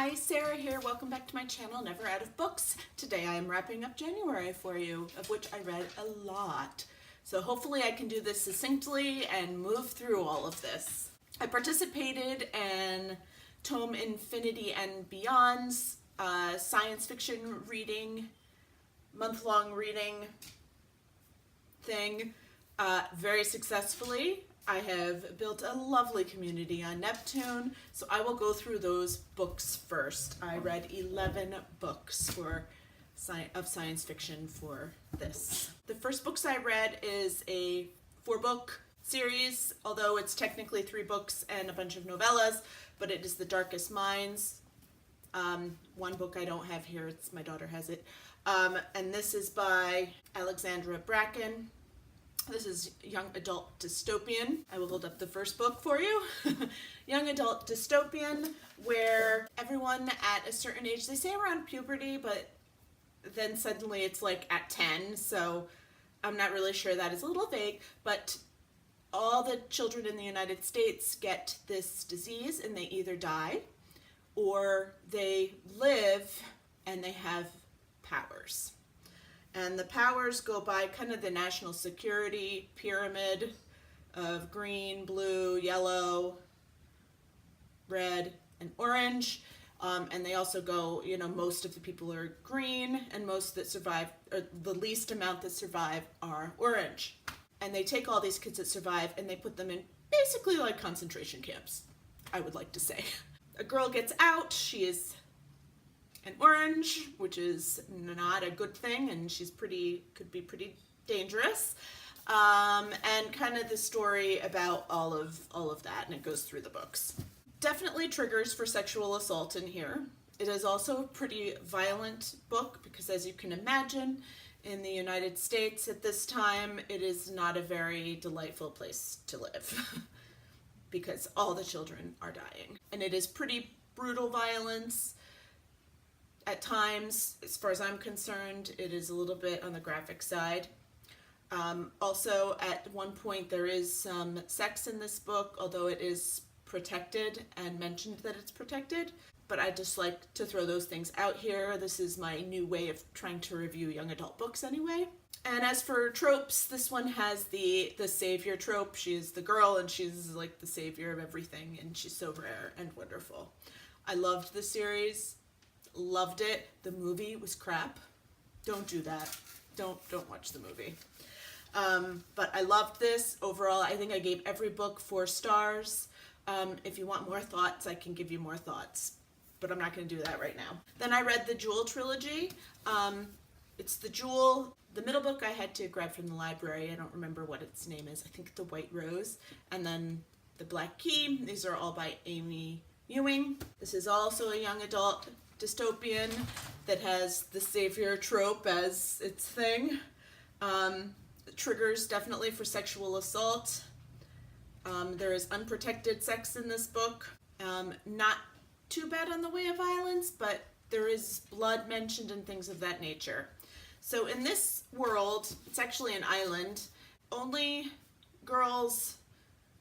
Hi, Sarah here. Welcome back to my channel, Never Out of Books. Today I am wrapping up January for you, of which I read a lot. So hopefully I can do this succinctly and move through all of this. I participated in Tome Infinity and Beyond's science fiction reading, month-long reading thing very successfully. I have built a lovely community on Neptune, so I will go through those books first. I read 11 books of science fiction for this. The first books I read is a 4-book series, although it's technically 3 books and a bunch of novellas, but it is The Darkest Minds. One book I don't have here, my daughter has it. And this is by Alexandra Bracken. This is Young Adult Dystopian. I will hold up the first book for you. Young Adult Dystopian, where everyone at a certain age, they say around puberty, but then suddenly it's like at 10, so I'm not really sure, that is a little vague, but all the children in the United States get this disease and they either die or they live and they have powers. And the powers go by kind of the national security pyramid of green, blue, yellow, red, and orange. And they also go, most of the people are green, and most that survive, or the least amount that survive, are orange. And they take all these kids that survive and they put them in basically like concentration camps, I would like to say. A girl gets out, she is an orange, which is not a good thing, and she's could be pretty dangerous. And kind of the story about all of that, and it goes through the books. Definitely triggers for sexual assault in here. It is also a pretty violent book because, as you can imagine, in the United States at this time, it is not a very delightful place to live because all the children are dying. And it is pretty brutal violence. At times, as far as I'm concerned, it is a little bit on the graphic side. Also, at one point, there is some sex in this book, although it is protected and mentioned that it's protected. But I just like to throw those things out here. This is my new way of trying to review young adult books anyway. And as for tropes, this one has the savior trope. She is the girl and she's like the savior of everything, and she's so rare and wonderful. I loved the series. Loved it. The movie was crap. Don't do that. Don't watch the movie. But I loved this. Overall, I think I gave every book 4 stars. If you want more thoughts, I can give you more thoughts, but I'm not going to do that right now. Then I read the Jewel trilogy. It's the Jewel. The middle book I had to grab from the library. I don't remember what its name is. I think The White Rose. And then The Black Key. These are all by Amy Ewing. This is also a young adult dystopian that has the savior trope as its thing. Triggers definitely for sexual assault. There is unprotected sex in this book. Not too bad on the way of violence, but there is blood mentioned and things of that nature. So in this world, it's actually an island. Only girls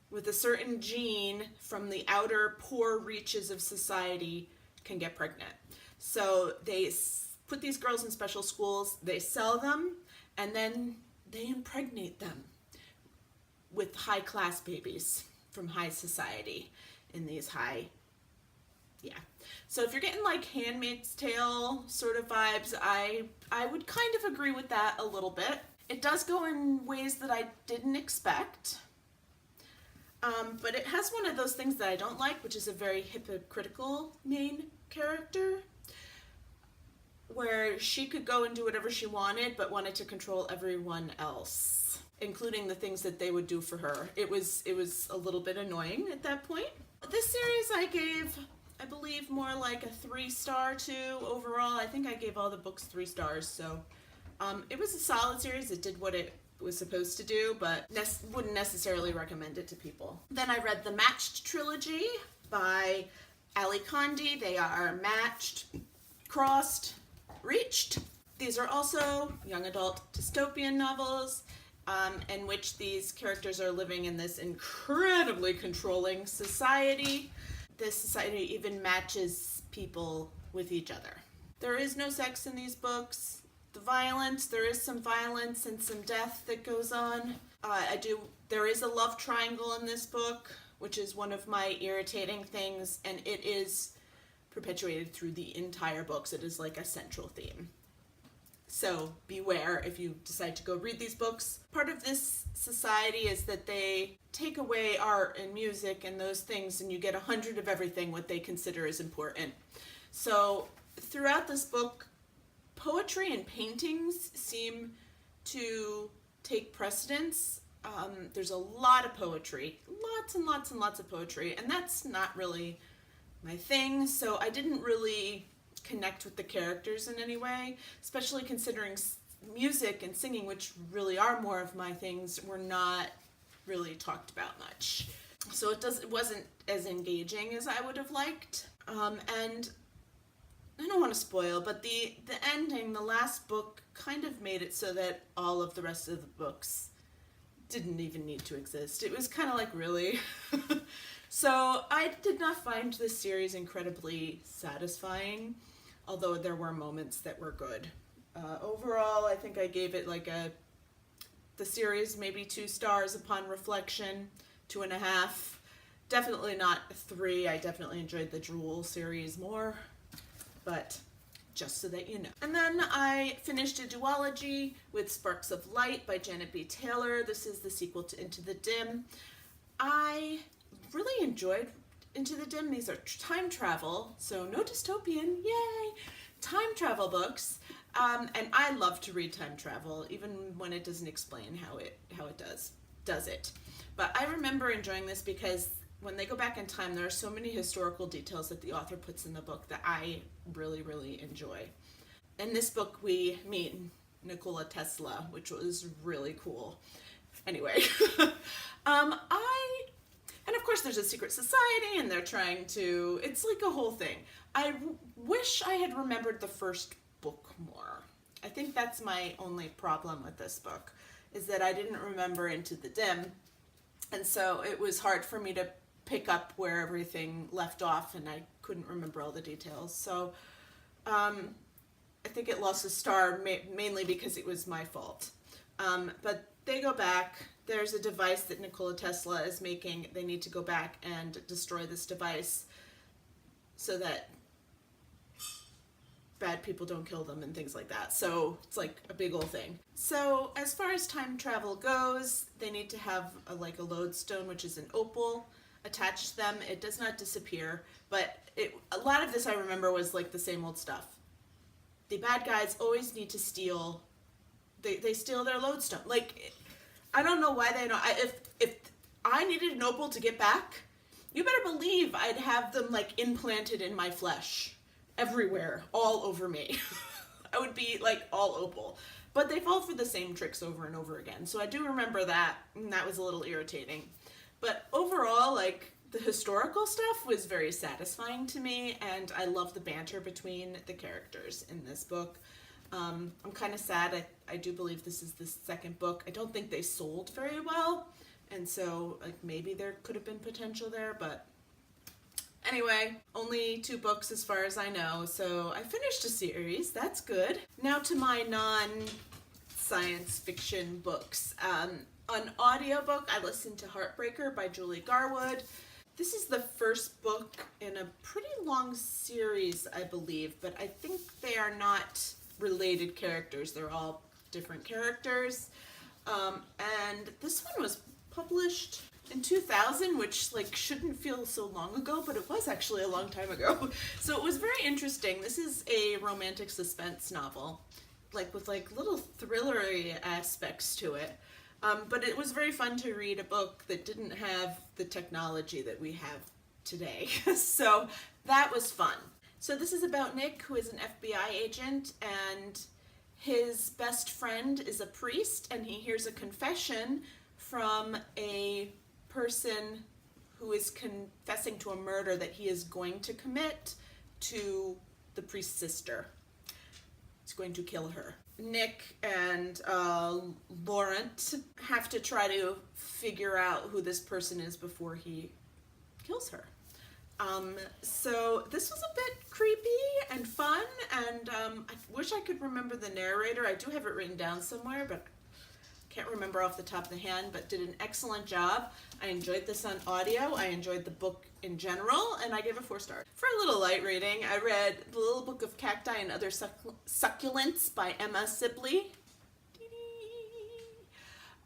with a certain gene from the outer poor reaches of society can get pregnant. So they put these girls in special schools, they sell them, and then they impregnate them with high-class babies from high society in these So if you're getting like Handmaid's Tale sort of vibes, I would kind of agree with that a little bit. It does go in ways that I didn't expect. But it has one of those things that I don't like, which is a very hypocritical main character, where she could go and do whatever she wanted, but wanted to control everyone else, including the things that they would do for her. It was a little bit annoying at that point. This series I gave, I believe, more like a 3-star to overall. I think I gave all the books 3 stars, so it was a solid series. It did what it was supposed to do, but wouldn't necessarily recommend it to people. Then I read the Matched trilogy by Ali Condi. They are matched, crossed, reached. These are also young adult dystopian novels in which these characters are living in this incredibly controlling society. this society even matches people with each other. There is no sex in these books. The violence, there is some violence and some death that goes on. There is a love triangle in this book, which is one of my irritating things, and it is perpetuated through the entire books. It is like a central theme. So beware if you decide to go read these books. Part of this society is that they take away art and music and those things, and you get 100 of everything what they consider is important. So throughout this book, poetry and paintings seem to take precedence. There's a lot of poetry, lots and lots and lots of poetry, and that's not really my thing, so I didn't really connect with the characters in any way, especially considering music and singing, which really are more of my things, were not really talked about much. So it wasn't as engaging as I would have liked. And I don't want to spoil, but the ending, the last book, kind of made it so that all of the rest of the books didn't even need to exist. It was kind of like, really? So I did not find this series incredibly satisfying, although there were moments that were good. Overall, I think I gave it like the series maybe 2 stars upon reflection, 2.5. Definitely not 3. I definitely enjoyed the Drool series more, but just so that you know. And then I finished a duology with Sparks of Light by Janet B. Taylor. This is the sequel to Into the Dim. I really enjoyed Into the Dim. These are time travel, so no dystopian, yay! Time travel books. And I love to read time travel, even when it doesn't explain how it does it. But I remember enjoying this because when they go back in time, there are so many historical details that the author puts in the book that I really, really enjoy. In this book, we meet Nikola Tesla, which was really cool. Anyway, and of course there's a secret society and they're trying to, it's like a whole thing. I wish I had remembered the first book more. I think that's my only problem with this book, is that I didn't remember Into the Dim, and so it was hard for me to pick up where everything left off, and I couldn't remember all the details. So I think it lost a star mainly because it was my fault. But they go back. There's a device that Nikola Tesla is making. They need to go back and destroy this device so that bad people don't kill them and things like that. So it's like a big old thing. So as far as time travel goes, they need to have a lodestone, which is an opal, attached to them. It does not disappear, but a lot of this I remember was like the same old stuff. The bad guys always need to steal. They steal their lodestone. Like, I don't know why they don't. If I needed an opal to get back, you better believe I'd have them like implanted in my flesh, everywhere, all over me. I would be like all opal. But they fall for the same tricks over and over again. So I do remember that, and that was a little irritating. But overall, like, the historical stuff was very satisfying to me, and I love the banter between the characters in this book. I'm kind of sad. I do believe this is the second book. I don't think they sold very well, and so like maybe there could have been potential there, but anyway, only 2 books as far as I know, so I finished a series. That's good. Now to my non-science fiction books. An audiobook, I listened to Heartbreaker by Julie Garwood. This is the first book in a pretty long series, I believe, but I think they are not related characters. They're all different characters. And this one was published in 2000, which like shouldn't feel so long ago, but it was actually a long time ago. So it was very interesting. This is a romantic suspense novel, like with like little thrillery aspects to it. But it was very fun to read a book that didn't have the technology that we have today. So that was fun. So this is about Nick, who is an FBI agent, and his best friend is a priest, and he hears a confession from a person who is confessing to a murder that he is going to commit to the priest's sister. He's going to kill her. Nick and Laurent have to try to figure out who this person is before he kills her. So this was a bit creepy and fun, and I wish I could remember the narrator. I do have it written down somewhere, but can't remember off the top of the hand, but did an excellent job. I enjoyed this on audio. I enjoyed the book in general, and I gave it 4 stars. For a little light reading, I read The Little Book of Cacti and Other Succulents by Emma Sibley.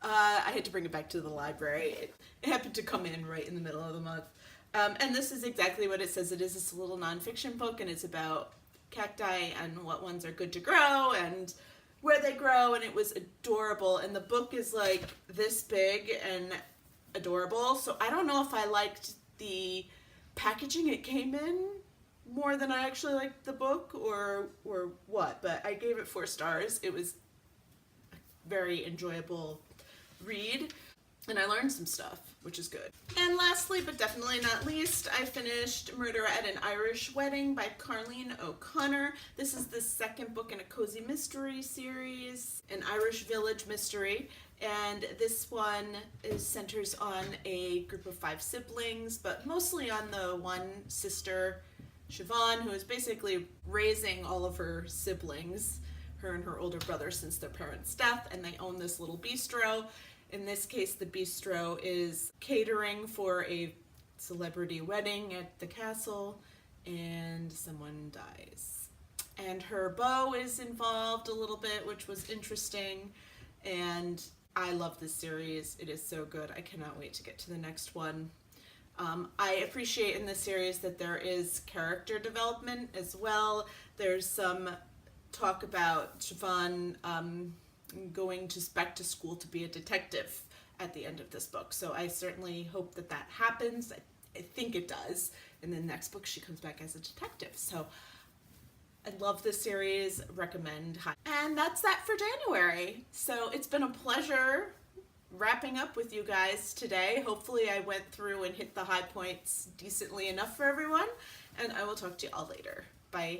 I had to bring it back to the library. It happened to come in right in the middle of the month. And this is exactly what it says it is. It's a little nonfiction book, and it's about cacti and what ones are good to grow and where they grow, and it was adorable. And the book is like this big and adorable, so I don't know if I liked the packaging it came in more than I actually liked the book or what, but I gave it 4 stars. It was a very enjoyable read, and I learned some stuff, which is good. And lastly, but definitely not least, I finished Murder at an Irish Wedding by Carleen O'Connor. This is the 2nd book in a cozy mystery series, an Irish village mystery, and this one centers on a group of 5 siblings, but mostly on the one sister, Siobhan, who is basically raising all of her siblings, her and her older brother, since their parents' death, and they own this little bistro. In this case, the bistro is catering for a celebrity wedding at the castle, and someone dies. And her beau is involved a little bit, which was interesting, and I love this series. It is so good. I cannot wait to get to the next one. I appreciate in this series that there is character development as well. There's some talk about Siobhan going back to school to be a detective at the end of this book. So I certainly hope that that happens. I think it does. In the next book, she comes back as a detective. So I love this series, recommend. And that's that for January. So it's been a pleasure wrapping up with you guys today. Hopefully I went through and hit the high points decently enough for everyone. And I will talk to you all later. Bye.